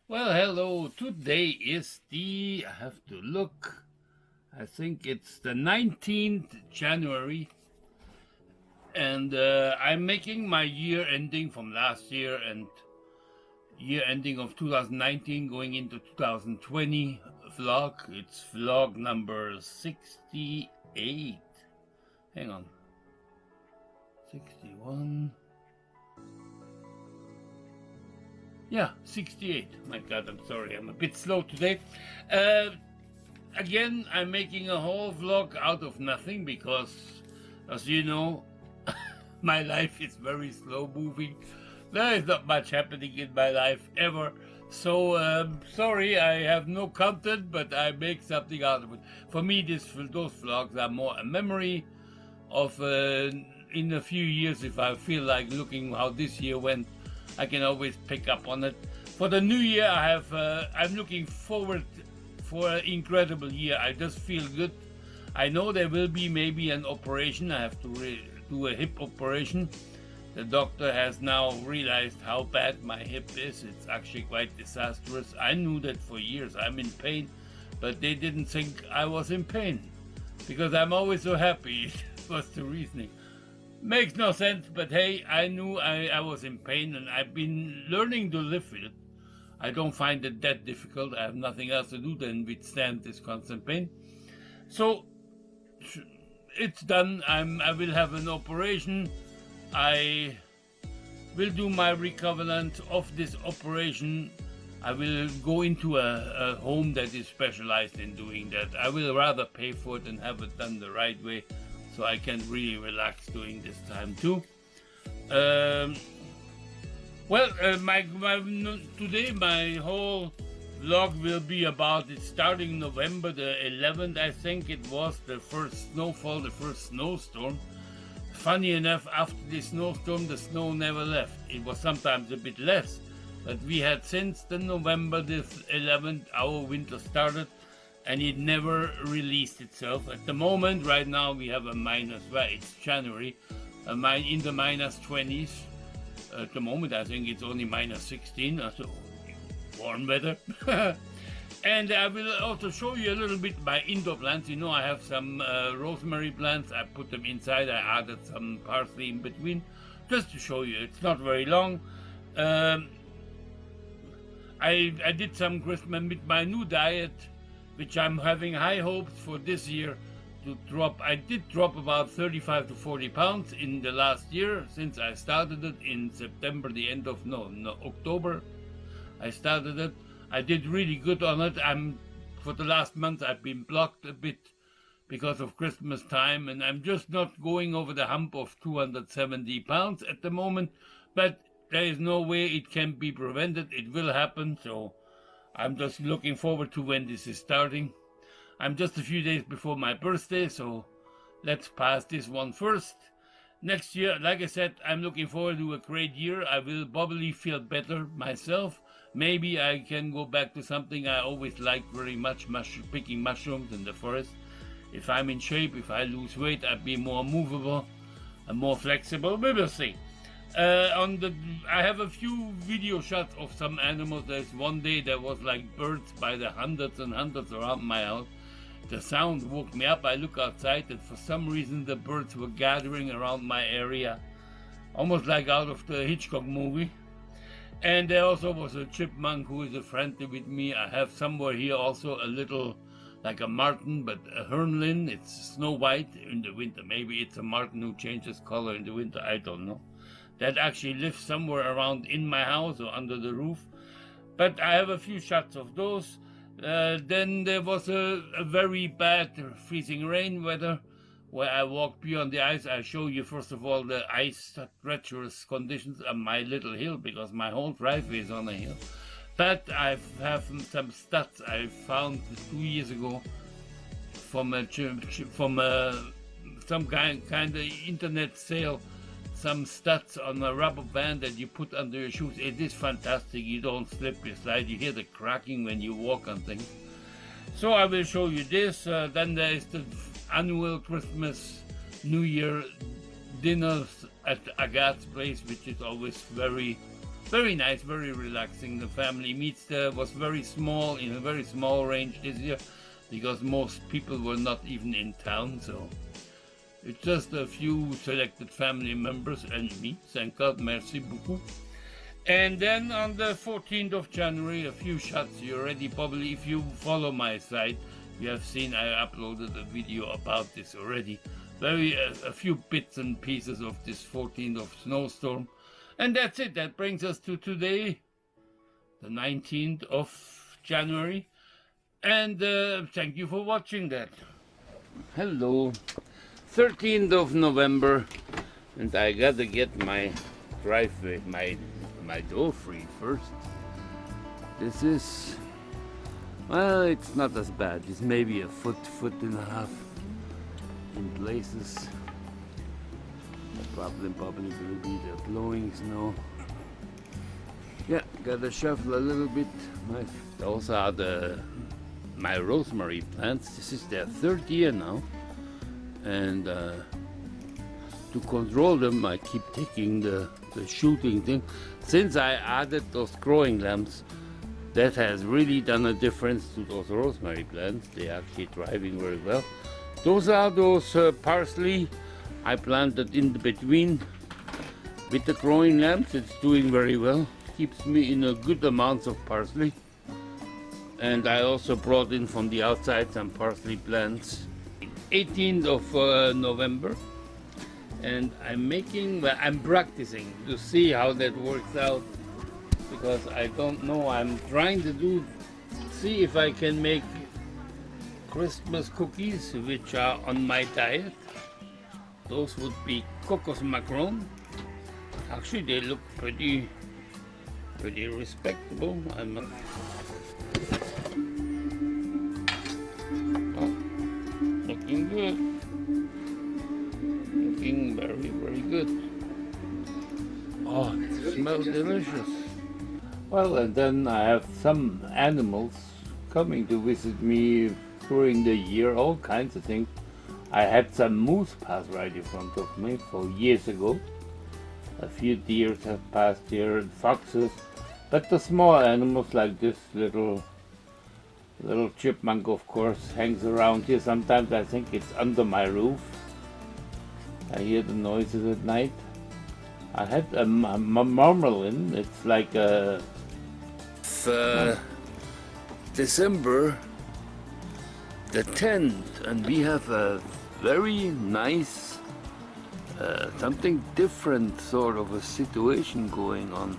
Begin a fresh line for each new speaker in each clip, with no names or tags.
Well, hello. Today is I have to look. I think it's the 19th January, and I'm making my year ending from last year and year ending of 2019 going into 2020 vlog. It's vlog number 68. Hang on. 61. Yeah, 68. My God, I'm sorry. I'm a bit slow today. Again, I'm making a whole vlog out of nothing because, as you know, my life is very slow moving. There is not much happening in my life ever. So, sorry, I have no content, but I make something out of it. For me, those vlogs are more a memory of in a few years, if I feel like looking how this year went, I can always pick up on it. For the new year, I'm looking forward for an incredible year. I just feel good. I know there will be maybe an operation. I have to do a hip operation. The doctor has now realized how bad my hip is. It's actually quite disastrous. I knew that for years. I'm in pain, but they didn't think I was in pain because I'm always so happy. It was the reasoning. Makes no sense, but hey, I knew I was in pain, and I've been learning to live with it. I don't find it that difficult. I have nothing else to do than withstand this constant pain. So it's done. I will have an operation. I will do my recovery of this operation. I will go into a home that is specialized in doing that. I will rather pay for it and have it done the right way, so I can really relax during this time too. Today my whole vlog will be about it starting November the 11th. I think it was the first snowfall, the first snowstorm. Funny enough, after the snowstorm, the snow never left. It was sometimes a bit less, but we had since the November the 11th, our winter started, and it never released itself. At the moment, right now, we have a minus, well, it's January, in the minus 20s. At the moment, I think it's only minus 16, so warm weather. And I will also show you a little bit my indoor plants. You know, I have some rosemary plants. I put them inside. I added some parsley in between, just to show you. It's not very long. I did some Christmas with my new diet, which I'm having high hopes for this year to drop. I did drop about 35 to 40 pounds in the last year since I started it in September, the end of October. I started it. I did really good on it. For the last month I've been blocked a bit because of Christmas time, and I'm just not going over the hump of 270 pounds at the moment, but there is no way it can be prevented. It will happen, so I'm just looking forward to when this is starting. I'm just a few days before my birthday, so let's pass this one first. Next year, like I said, I'm looking forward to a great year. I will probably feel better myself. Maybe I can go back to something I always liked very much, picking mushrooms in the forest. If I'm in shape, if I lose weight, I'll be more movable and more flexible. We will see. I have a few video shots of some animals. There's one day there was like birds by the hundreds and hundreds around my house. The sound woke me up. I look outside, and for some reason the birds were gathering around my area, almost like out of the Hitchcock movie. And there also was a chipmunk who is a friend with me. I have somewhere here also a little, like a marten, but a hermlin. It's snow white in the winter. Maybe it's a marten who changes color in the winter. I don't know. That actually lives somewhere around in my house or under the roof. But I have a few shots of those. Then there was a very bad freezing rain weather where I walked beyond the ice. I show you first of all the ice treacherous conditions on my little hill, because my whole driveway is on a hill. But I have some studs I found 2 years ago from some kind of internet sale. Some studs on a rubber band that you put under your shoes. It is fantastic. You don't slip, you slide. You hear the cracking when you walk on things. So I will show you this. Then there is the annual Christmas, New Year dinners at Agat's place, which is always very Very nice, very relaxing. The family meets there was very small, in a very small range this year, because most people were not even in town, so it's just a few selected family members and me. Thank God, merci beaucoup. And then on the 14th of January, a few shots you already probably, if you follow my site, you have seen I uploaded a video about this already. A few bits and pieces of this 14th of snowstorm. And that's it. That brings us to today, the 19th of January. And thank you for watching that. Hello. 13th of November. And I gotta get my driveway, my door free first. This is, well, it's not as bad. It's maybe a foot and a half in places. The problem probably will be the blowing snow. Yeah, gotta shuffle a little bit. Those are my rosemary plants. This is their third year now. And to control them, I keep taking the shooting thing. Since I added those growing lamps, that has really done a difference to those rosemary plants. They're actually thriving very well. Those are those parsley I planted in the between with the growing lamps. It's doing very well. Keeps me in a good amount of parsley. And I also brought in from the outside some parsley plants. 18th of November. And I'm practicing to see how that works out, because I don't know. I'm trying to see if I can make Christmas cookies, which are on my diet. Those would be cocos macron. Actually, they look pretty respectable. Looking good. Looking very good. Oh, it smells delicious. Well, and then I have some animals coming to visit me during the year, all kinds of things. I had some moose pass right in front of me years ago. A few deers have passed here, and foxes. But the small animals like this little chipmunk, of course, hangs around here. Sometimes I think it's under my roof. I hear the noises at night. I had a marmalin. It's like a December the 10th, and we have a very nice, something different sort of a situation going on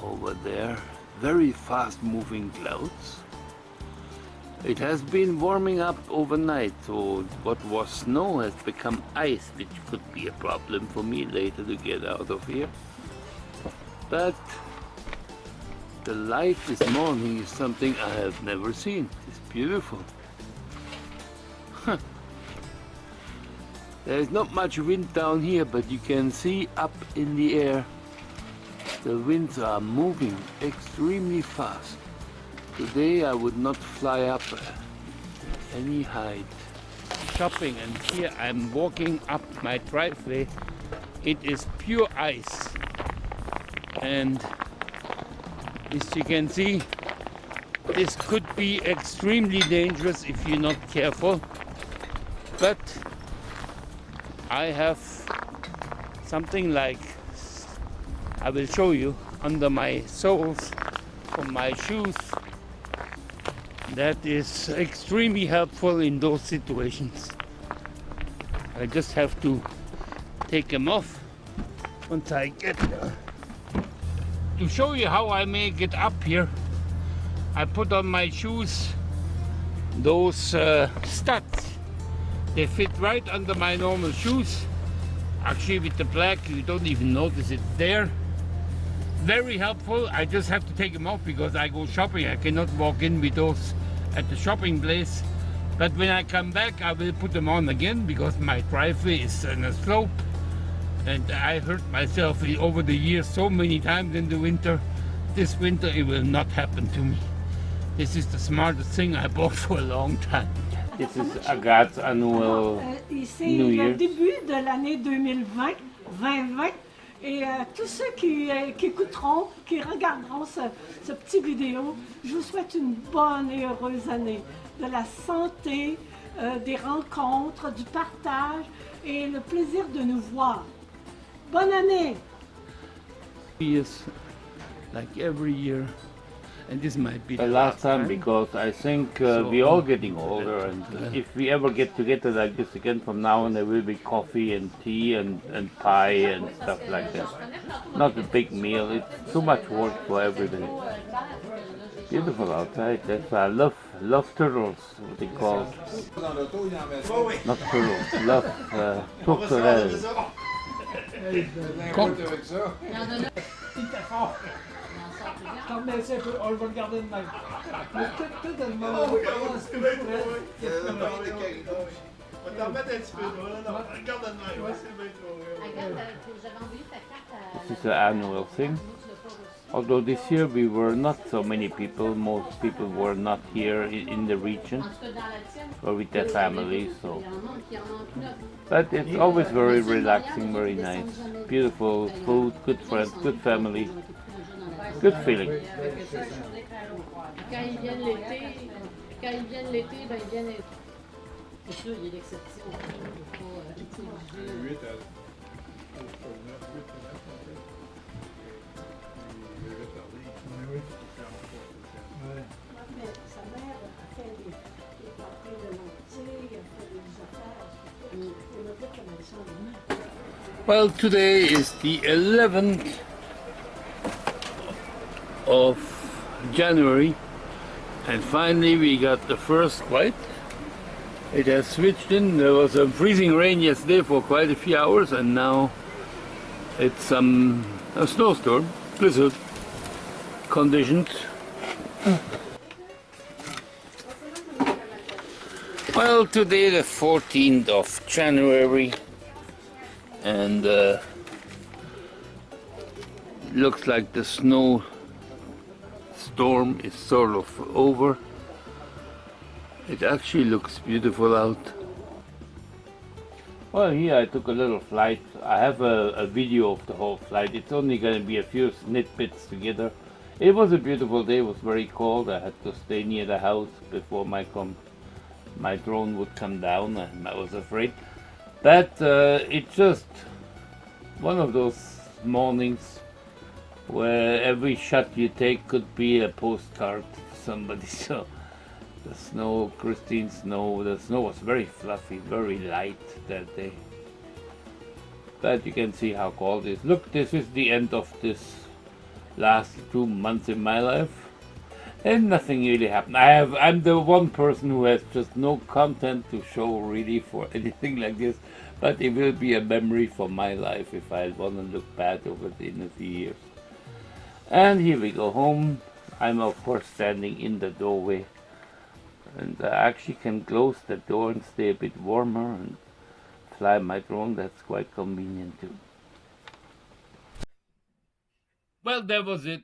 over there. Very fast moving clouds. It has been warming up overnight, so what was snow has become ice, which could be a problem for me later to get out of here. But the light this morning is something I have never seen. It's beautiful. There is not much wind down here, but you can see up in the air the winds are moving extremely fast. Today I would not fly up any height. Shopping, and here I'm walking up my driveway. It is pure ice, and as you can see, this could be extremely dangerous if you're not careful. But I have something like, I will show you, under my soles from my shoes, that is extremely helpful in those situations. I just have to take them off once I get there. To show you how I make it up here, I put on my shoes those studs. They fit right under my normal shoes. Actually, with the black, you don't even notice it there. Very helpful. I just have to take them off because I go shopping. I cannot walk in with those at the shopping place. But when I come back, I will put them on again because my driveway is on a slope. And I hurt myself over the years so many times in the winter. This winter, it will not happen to me. This is the smartest thing I bought for a long time. This is Agat's annual New Year.
C'est le début de l'année 2020. Et tous ceux qui écouteront, qui regarderont ce petit vidéo, je vous souhaite une bonne et heureuse année. De la santé, des rencontres, du partage et le plaisir de nous voir. Bonne année!
Yes, like every year. And this might be
the last time, because I think we're all getting older, and if we ever get together like this again from now on, there will be coffee and tea and pie and stuff like that. Not a big meal, it's too much work for everybody. Beautiful outside, that's why I love turtles, what they call. Not turtles, love tourterelles.
On va le garder de même. Tout le monde. On va t'en remettre un petit peu. Non, regarde de même. Ouais, c'est bien trop.
This is an annual thing. Although this year we were not so many people, most people were not here in the region or with their families, so. But it's always very relaxing, very nice. Beautiful food, good friends, good family, good feeling.
Quand ils viennent l'été, ben ils viennent. C'est sûr, il y a l'exception.
Well, today is the 11th of January, and finally we got the first white. It has switched in. There was a freezing rain yesterday for quite a few hours, and now it's a snowstorm, blizzard conditions. Well, today the 14th of January, and looks like the snow storm is sort of over. It actually looks beautiful out.
Well, here I took a little flight. I have a video of the whole flight. It's only going to be a few snippets together. It was a beautiful day. It was very cold. I had to stay near the house before my drone would come down, and I was afraid. But it's just one of those mornings where every shot you take could be a postcard to somebody. So the snow, Christine snow, the snow was very fluffy, very light that day. But you can see how cold it is. Look, this is the end of this last 2 months in my life, and nothing really happened. I'm the one person who has just no content to show really for anything like this, but it will be a memory for my life if I want to look back over it in a few years. And here we go home. I'm of course standing in the doorway, and I actually can close the door and stay a bit warmer and fly my drone. That's quite convenient too.
Well, that was it.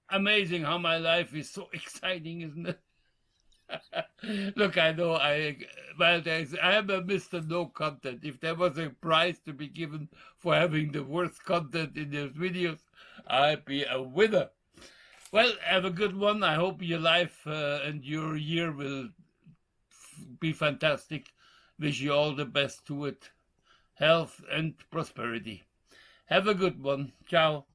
Amazing how my life is so exciting, isn't it? Look, I know I am a Mr. No Content. If there was a prize to be given for having the worst content in those videos, I'd be a winner. Well, have a good one. I hope your life and your year will be fantastic. Wish you all the best to it. Health and prosperity. Have a good one. Ciao.